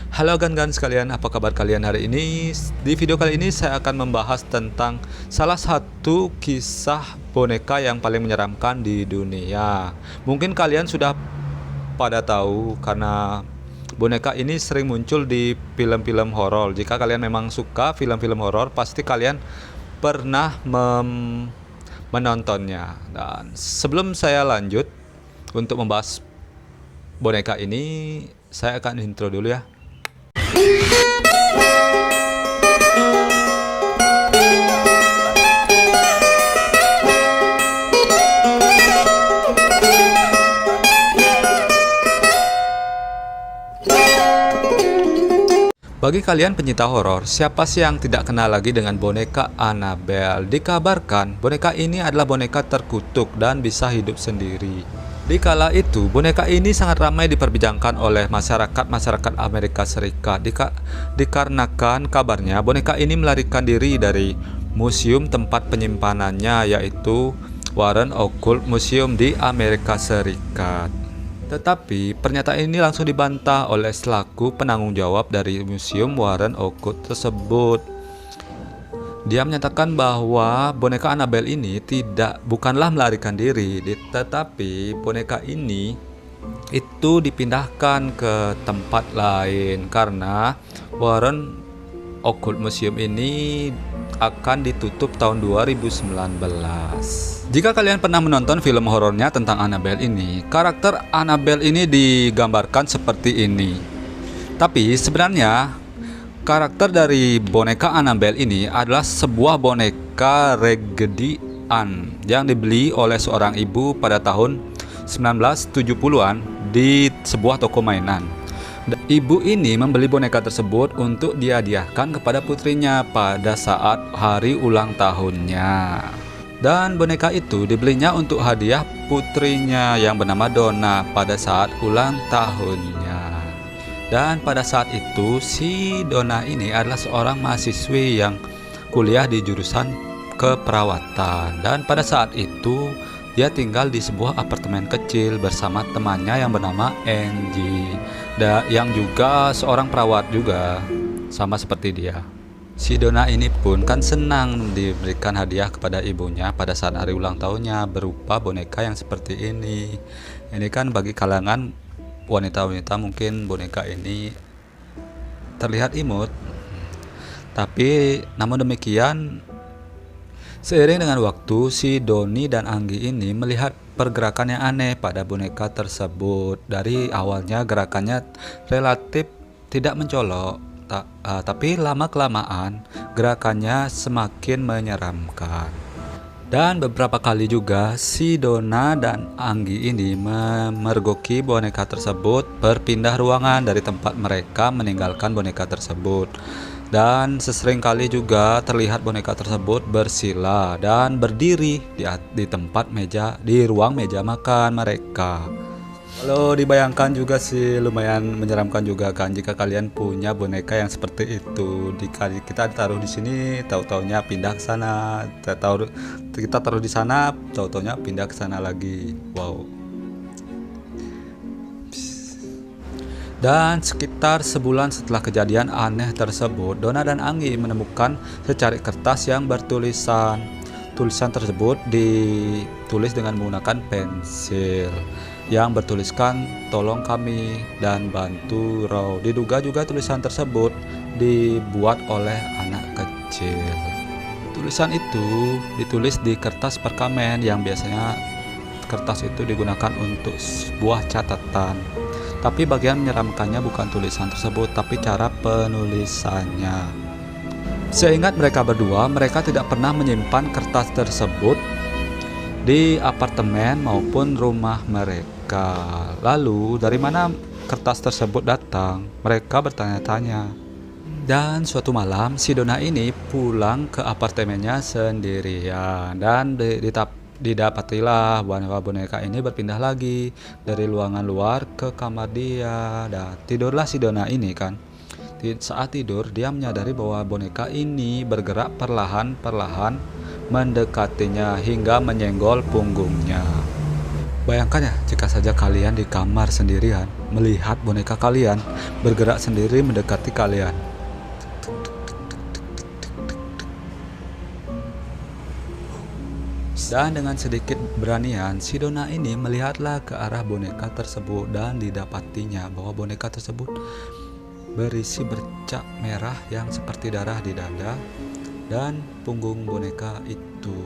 Halo gan-gan sekalian, apa kabar kalian hari ini? Di video kali ini saya akan membahas tentang salah satu kisah boneka yang paling menyeramkan di dunia. Mungkin kalian sudah pada tahu karena boneka ini sering muncul di film-film horor. Jika kalian memang suka film-film horor, pasti kalian pernah menontonnya. Dan sebelum saya lanjut untuk membahas boneka ini, saya akan intro dulu ya. Bagi kalian pencinta horor, siapa sih yang tidak kenal lagi dengan boneka Annabelle? Dikabarkan, boneka ini adalah boneka terkutuk dan bisa hidup sendiri. Di kala itu, boneka ini sangat ramai diperbincangkan oleh masyarakat Amerika Serikat dikarenakan kabarnya boneka ini melarikan diri dari museum tempat penyimpanannya, yaitu Warren Occult Museum di Amerika Serikat. Tetapi pernyataan ini langsung dibantah oleh selaku penanggung jawab dari Museum Warren Occult tersebut. Dia menyatakan bahwa boneka Annabelle ini bukanlah melarikan diri, tetapi boneka ini itu dipindahkan ke tempat lain karena Warren Occult Museum ini akan ditutup tahun 2019. Jika kalian pernah menonton film horornya tentang Annabelle ini, karakter Annabelle ini digambarkan seperti ini. Tapi sebenarnya karakter dari boneka Annabelle ini adalah sebuah boneka Raggedy Ann yang dibeli oleh seorang ibu pada tahun 1970-an di sebuah toko mainan. Ibu ini membeli boneka tersebut untuk dihadiahkan kepada putrinya pada saat hari ulang tahunnya. Dan boneka itu dibelinya untuk hadiah putrinya yang bernama Donna pada saat ulang tahunnya. Dan pada saat itu si Donna ini adalah seorang mahasiswi yang kuliah di jurusan keperawatan. Dan pada saat itu dia tinggal di sebuah apartemen kecil bersama temannya yang bernama Angie, yang juga seorang perawat juga, sama seperti dia. Si Donna ini pun kan senang diberikan hadiah kepada ibunya pada saat hari ulang tahunnya berupa boneka yang seperti ini. Ini kan bagi kalangan wanita-wanita mungkin boneka ini terlihat imut. Tapi namun demikian, seiring dengan waktu, si Doni dan Anggi ini melihat pergerakan yang aneh pada boneka tersebut. Dari awalnya gerakannya relatif tidak mencolok, tapi lama-kelamaan gerakannya semakin menyeramkan. Dan beberapa kali juga si Donna dan Anggi ini memergoki boneka tersebut berpindah ruangan dari tempat mereka meninggalkan boneka tersebut. Dan sesering kali juga terlihat boneka tersebut bersila dan berdiri di tempat di ruang meja makan mereka. Kalau dibayangkan juga sih lumayan menyeramkan juga kan jika kalian punya boneka yang seperti itu. Kita taruh di sini, tahu-taunya pindah ke sana. Kita taruh di sana, tahu-taunya pindah ke sana lagi. Wow. Dan sekitar sebulan setelah kejadian aneh tersebut, Donna dan Anggi menemukan secari kertas yang bertulisan. Tulisan tersebut ditulis dengan menggunakan pensil yang bertuliskan "tolong kami" dan "bantu Row". Diduga juga tulisan tersebut dibuat oleh anak kecil. Tulisan itu ditulis di kertas perkamen yang biasanya kertas itu digunakan untuk sebuah catatan. Tapi bagian menyeramkannya bukan tulisan tersebut, tapi cara penulisannya. Seingat mereka berdua, mereka tidak pernah menyimpan kertas tersebut di apartemen maupun rumah mereka. Lalu dari mana kertas tersebut datang? Mereka bertanya-tanya. Dan suatu malam si Donna ini pulang ke apartemennya sendirian dan didapatilah boneka ini berpindah lagi dari ruangan luar ke kamar dia. Dan tidurlah si Donna ini kan. Saat tidur dia menyadari bahwa boneka ini bergerak perlahan-perlahan mendekatinya hingga menyenggol punggungnya. Bayangkan ya, jika saja kalian di kamar sendirian, melihat boneka kalian bergerak sendiri mendekati kalian. Dan dengan sedikit beranian, si Donna ini melihatlah ke arah boneka tersebut dan didapatinya bahwa boneka tersebut berisi bercak merah yang seperti darah di dada dan punggung boneka itu.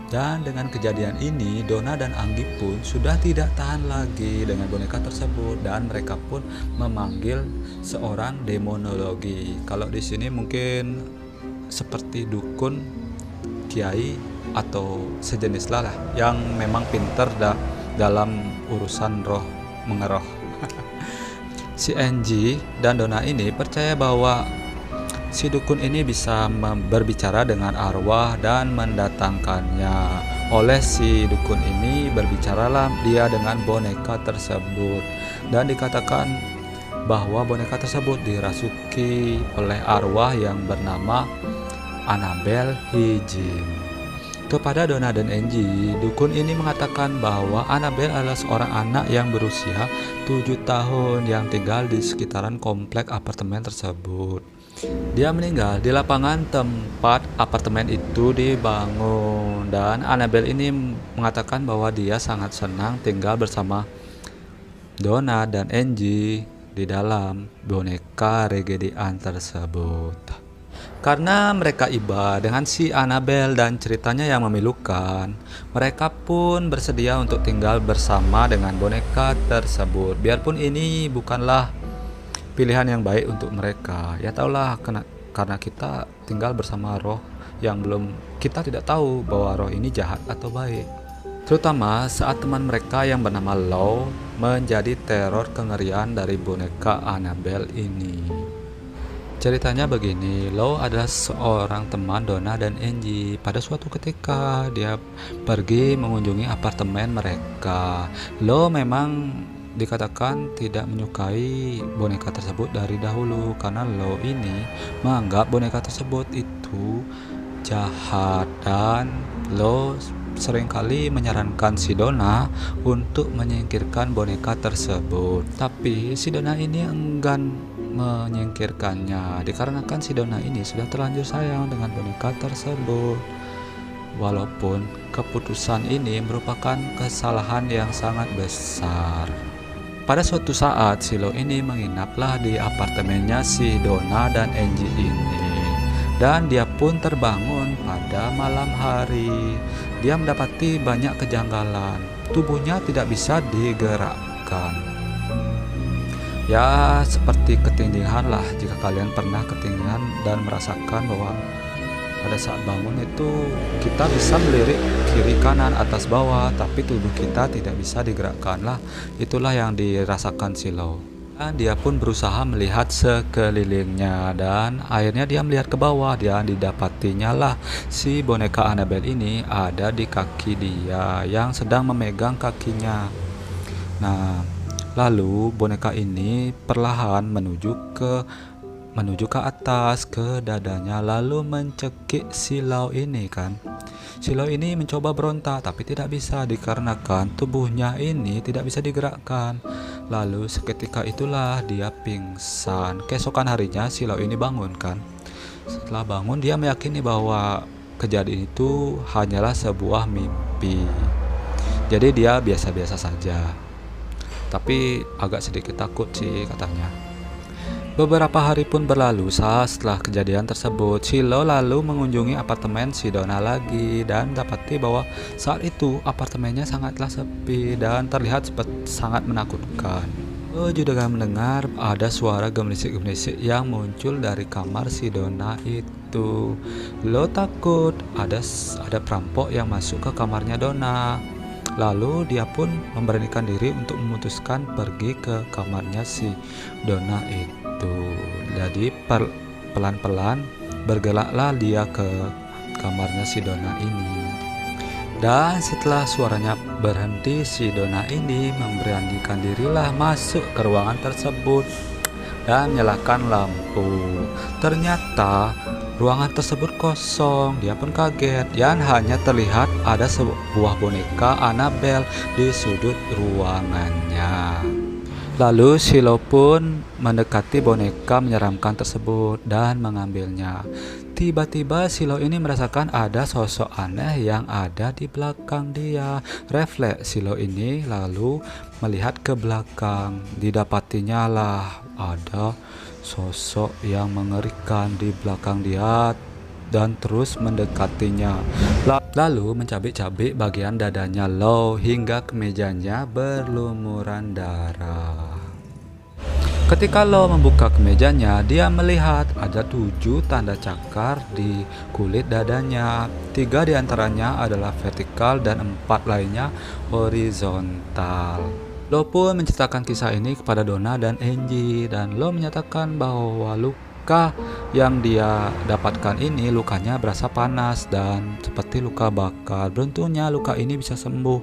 Dan dengan kejadian ini, Donna dan Anggi pun sudah tidak tahan lagi dengan boneka tersebut dan mereka pun memanggil seorang demonologi. Kalau di sini mungkin seperti dukun, kiai atau sejenis lah yang memang pinter dalam urusan roh mengeroh. Si Angie dan Donna ini percaya bahwa si dukun ini bisa berbicara dengan arwah dan mendatangkannya. Oleh si dukun ini berbicaralah dia dengan boneka tersebut dan dikatakan bahwa boneka tersebut dirasuki oleh arwah yang bernama Annabelle Higgins. Kepada Donna dan Angie, dukun ini mengatakan bahwa Annabelle adalah seorang anak yang berusia 7 tahun yang tinggal di sekitaran komplek apartemen tersebut. Dia meninggal di lapangan tempat apartemen itu dibangun, dan Annabelle ini mengatakan bahwa dia sangat senang tinggal bersama Donna dan Angie di dalam boneka regedian tersebut. Karena mereka iba dengan si Annabelle dan ceritanya yang memilukan, mereka pun bersedia untuk tinggal bersama dengan boneka tersebut. Biarpun ini bukanlah pilihan yang baik untuk mereka. Ya taulah, karena kita tinggal bersama roh yang belum kita tidak tahu bahwa roh ini jahat atau baik. Terutama saat teman mereka yang bernama Law menjadi teror kengerian dari boneka Annabelle ini. Ceritanya begini, Law adalah seorang teman Donna dan Angie. Pada suatu ketika dia pergi mengunjungi apartemen mereka. Law memang dikatakan tidak menyukai boneka tersebut dari dahulu karena Law ini menganggap boneka tersebut itu jahat, dan Law seringkali menyarankan si Donna untuk menyingkirkan boneka tersebut. Tapi si Donna ini enggan menyingkirkannya dikarenakan si Donna ini sudah terlanjur sayang dengan boneka tersebut. Walaupun keputusan ini merupakan kesalahan yang sangat besar. Pada suatu saat si Law ini menginaplah di apartemennya si Donna dan Angie ini, dan dia pun terbangun pada malam hari. Dia mendapati banyak kejanggalan. Tubuhnya tidak bisa digerakkan. Ya seperti ketindihan lah, jika kalian pernah ketindihan dan merasakan bahwa pada saat bangun itu kita bisa melirik kiri kanan atas bawah, tapi tubuh kita tidak bisa digerakkan lah. Itulah yang dirasakan si Law. Dan dia pun berusaha melihat sekelilingnya, dan akhirnya dia melihat ke bawah. Dia didapatinya lah si boneka Annabelle ini ada di kaki dia yang sedang memegang kakinya. Nah, lalu boneka ini perlahan menuju ke atas ke dadanya, lalu mencekik si Law ini kan. Si Law ini mencoba berontak tapi tidak bisa dikarenakan tubuhnya ini tidak bisa digerakkan. Lalu seketika itulah dia pingsan. Keesokan harinya si Law ini bangun kan. Setelah bangun dia meyakini bahwa kejadian itu hanyalah sebuah mimpi. Jadi dia biasa-biasa saja. Tapi agak sedikit takut sih katanya. Beberapa hari pun berlalu setelah kejadian tersebut. Si Law lalu mengunjungi apartemen si Donna lagi dan dapati bahwa saat itu apartemennya sangatlah sepi dan terlihat sangat menakutkan. Law juga mendengar ada suara gemerisik-gemerisik yang muncul dari kamar si Donna itu. Law takut ada perampok yang masuk ke kamarnya Donna. Lalu dia pun memberanikan diri untuk memutuskan pergi ke kamarnya si Donna itu. Jadi pelan-pelan bergeraklah dia ke kamarnya si Donna ini. Dan setelah suaranya berhenti, si Donna ini memberanikan dirilah masuk ke ruangan tersebut dan nyalakan lampu. Ternyata ruangan tersebut kosong. Dia pun kaget dan hanya terlihat ada sebuah boneka Annabelle di sudut ruangannya. Lalu Shiloh pun mendekati boneka menyeramkan tersebut dan mengambilnya. Tiba-tiba Shiloh ini merasakan ada sosok aneh yang ada di belakang dia. Refleks Shiloh ini lalu melihat ke belakang. Didapatinya lah ada sosok yang mengerikan di belakang dia dan terus mendekatinya. Lalu mencabik-cabik bagian dadanya Lo hingga kemejanya berlumuran darah. Ketika Lo membuka kemejanya, dia melihat ada 7 tanda cakar di kulit dadanya. 3 diantaranya adalah vertikal dan 4 lainnya horizontal. Lo pun menceritakan kisah ini kepada Donna dan Angie, dan Lo menyatakan bahwa luka yang dia dapatkan ini lukanya berasa panas dan seperti luka bakar. Beruntungnya luka ini bisa sembuh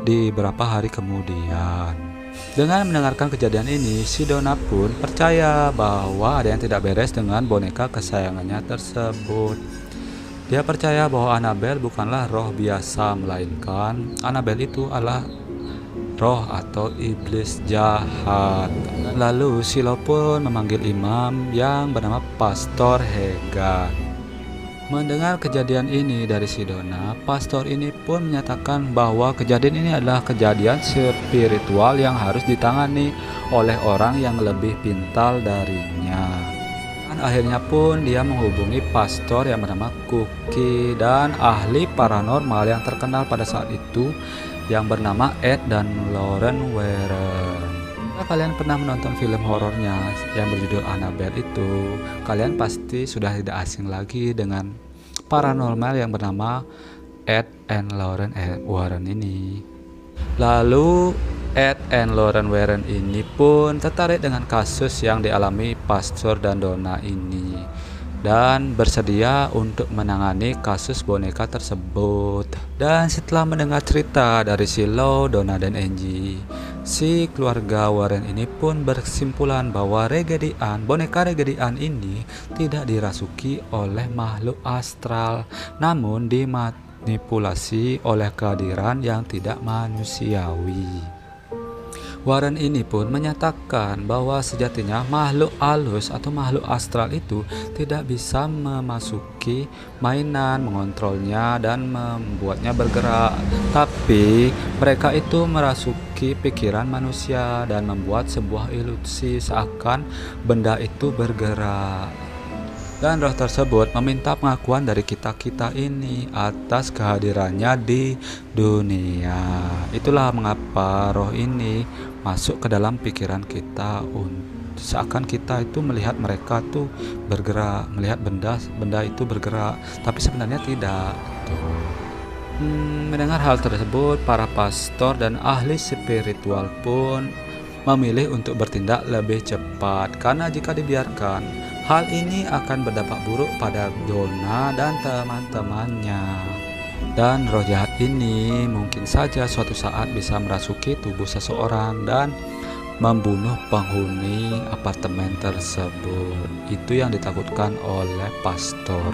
di beberapa hari kemudian. Dengan mendengarkan kejadian ini, si Donna pun percaya bahwa ada yang tidak beres dengan boneka kesayangannya tersebut. Dia percaya bahwa Annabelle bukanlah roh biasa, melainkan Annabelle itu adalah roh atau iblis jahat. Lalu Shiloh pun memanggil imam yang bernama Pastor Hagan. Mendengar kejadian ini dari si Donna, pastor ini pun menyatakan bahwa kejadian ini adalah kejadian spiritual yang harus ditangani oleh orang yang lebih pintar darinya. Dan akhirnya pun dia menghubungi pastor yang bernama Cookie dan ahli paranormal yang terkenal pada saat itu yang bernama Ed dan Lauren Warren. Jika kalian pernah menonton film horornya yang berjudul Annabelle itu, kalian pasti sudah tidak asing lagi dengan paranormal yang bernama Ed and Lauren Warren ini. Lalu Ed and Lauren Warren ini pun tertarik dengan kasus yang dialami Pastor dan Donna ini dan bersedia untuk menangani kasus boneka tersebut. Dan setelah mendengar cerita dari Shiloh, Donna dan Angie, si keluarga Warren ini pun berkesimpulan bahwa boneka Regedian ini tidak dirasuki oleh makhluk astral, namun dimanipulasi oleh kehadiran yang tidak manusiawi. Warren ini pun menyatakan bahwa sejatinya makhluk halus atau makhluk astral itu tidak bisa memasuki mainan, mengontrolnya dan membuatnya bergerak. Tapi mereka itu merasuki pikiran manusia dan membuat sebuah ilusi seakan benda itu bergerak. Dan roh tersebut meminta pengakuan dari kita-kita ini atas kehadirannya di dunia. Itulah mengapa roh ini masuk ke dalam pikiran kita, seakan kita itu melihat mereka tuh bergerak, melihat benda itu bergerak, tapi sebenarnya tidak. Mendengar hal tersebut, para pastor dan ahli spiritual pun memilih untuk bertindak lebih cepat, karena jika dibiarkan, hal ini akan berdampak buruk pada Donna dan teman-temannya. Dan roh jahat ini mungkin saja suatu saat bisa merasuki tubuh seseorang dan membunuh penghuni apartemen tersebut. Itu yang ditakutkan oleh pastor.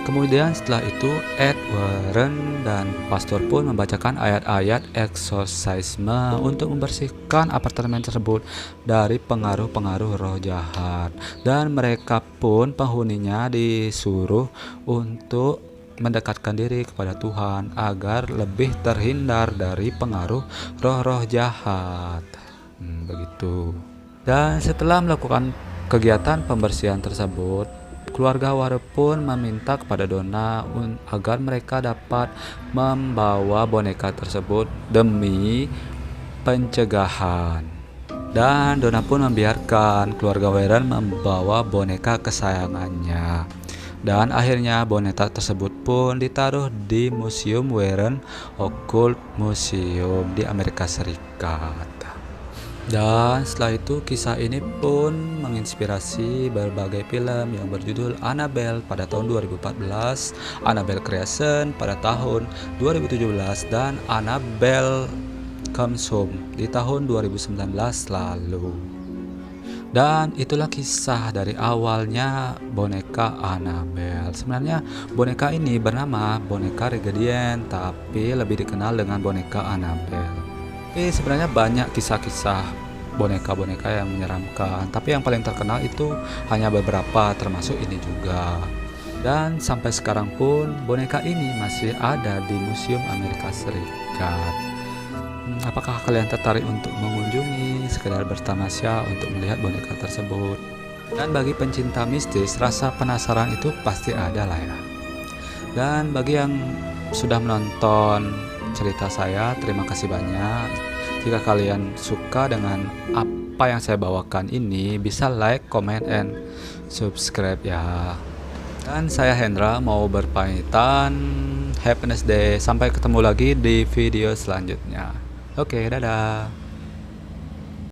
Kemudian setelah itu Ed Warren dan pastor pun membacakan ayat-ayat eksorsisme untuk membersihkan apartemen tersebut dari pengaruh-pengaruh roh jahat. Dan mereka pun penghuninya disuruh untuk mendekatkan diri kepada Tuhan agar lebih terhindar dari pengaruh roh-roh jahat. Begitu. Dan setelah melakukan kegiatan pembersihan tersebut, keluarga Warren pun meminta kepada Donna agar mereka dapat membawa boneka tersebut demi pencegahan. Dan Donna pun membiarkan keluarga Warren membawa boneka kesayangannya. Dan akhirnya boneka tersebut pun ditaruh di Museum Warren Occult Museum di Amerika Serikat. Dan setelah itu kisah ini pun menginspirasi berbagai film yang berjudul Annabelle pada tahun 2014, Annabelle Creation pada tahun 2017, dan Annabelle Comes Home di tahun 2019 lalu. Dan itulah kisah dari awalnya boneka Annabelle. Sebenarnya boneka ini bernama boneka Regedien, tapi lebih dikenal dengan boneka Annabelle. Tapi sebenarnya banyak kisah-kisah boneka-boneka yang menyeramkan, tapi yang paling terkenal itu hanya beberapa, termasuk ini juga. Dan sampai sekarang pun boneka ini masih ada di Museum Amerika Serikat. Apakah kalian tertarik untuk mengunjungi, sekedar bertamasya untuk melihat boneka tersebut? Dan bagi pencinta mistis, rasa penasaran itu pasti ada lah ya. Dan bagi yang sudah menonton cerita saya, terima kasih banyak. Jika kalian suka dengan apa yang saya bawakan ini, bisa like, comment, and subscribe ya. Dan saya Hendra mau berpamitan. Happiness Day. Sampai ketemu lagi di video selanjutnya. Oke, dadah.